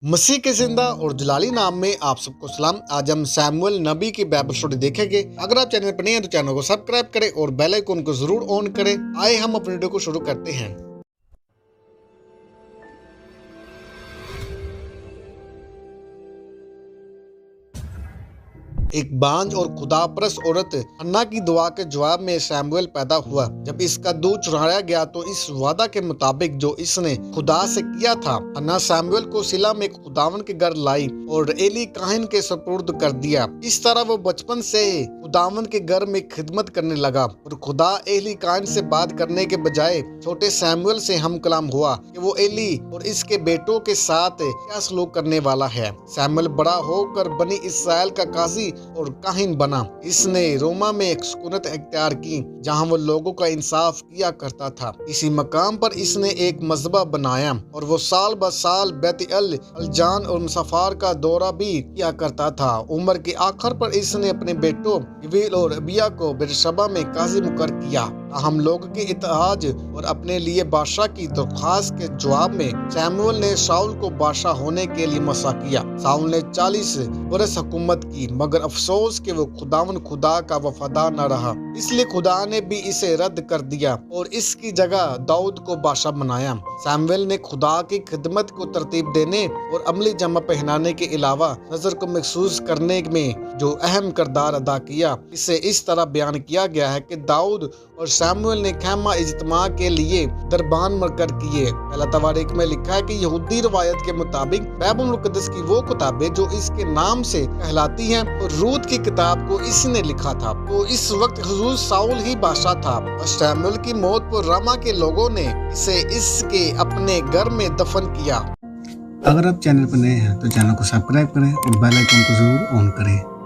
मसीह के जिंदा और जलाली नाम में आप सबको सलाम। आज हम सैमुअल नबी की बाइबल स्टोरी देखेंगे। अगर आप चैनल पर नए हैं तो चैनल को सब्सक्राइब करें और बेल आइकन को जरूर ऑन करें। आए हम अपने वीडियो को शुरू करते हैं। एक बांझ और खुदापरस्त औरत हन्ना की दुआ के जवाब में सैमुअल पैदा हुआ। जब इसका दूध चुराया गया तो इस वादा के मुताबिक जो इसने खुदा से किया था, हन्ना सैमुअल को सिला में खुदावन के घर लाई और एली काहिन के सुपुर्द कर दिया। इस तरह वो बचपन से खुदावन के घर में खिदमत करने लगा और खुदा एली काहिन से बात करने के बजाय छोटे सैमुअल से हम कलाम हुआ कि वो एली और इसके बेटों के साथ क्या सलूक करने वाला है। सैमुअल बड़ा होकर बनी इसराइल का काजी और काहिन बना। इसने रोमा में एक सुकूनत इख्तियार की जहां वो लोगों का इंसाफ किया करता था। इसी मकाम पर इसने एक मज़बा बनाया और वो साल ब साल बैत-अल अलजान और मुसफार का दौरा भी किया करता था। उम्र के आखिर पर इसने अपने बेटों गिबील और अबिया को बेरशबा में काजी मुकर किया। हम लोग के इत्तेहाज और अपने लिए बादशाह की दरख्वास्त के जवाब में सैमुअल ने शाऊल को बादशाह होने के लिए मसा किया। शाऊल ने 40 बरस हुकूमत की, मगर अफसोस कि वो खुदावन खुदा का वफादार न रहा, इसलिए खुदा ने भी इसे रद्द कर दिया और इसकी जगह दाऊद को बादशाह बनाया। सैमुअल ने खुदा की खिदमत को तरतीब देने और अमली जमा पहनाने के अलावा नजर को महसूस करने में जो अहम किरदार अदा किया। इसे इस तरह बयान किया गया है कि दाऊद और सैमुअल ने खैमा इज्तिमा के लिए दरबान मुकर किए। पहला तवारीख में लिखा है कि यहूदी रवायत के मुताबिक बाइबल मुकद्दस की वो किताबें जो इसके नाम से कहलाती हैं और रूत की किताब को इसने लिखा था। तो इस वक्त हुजूर शाऊल ही बादशाह था और सैमुअल की मौत पर रामा के लोगों ने इसे इसके अपने घर में दफन किया। अगर आप चैनल पर नए हैं तो चैनल को सब्सक्राइब करें और बेल आइकन को जरूर ऑन करें।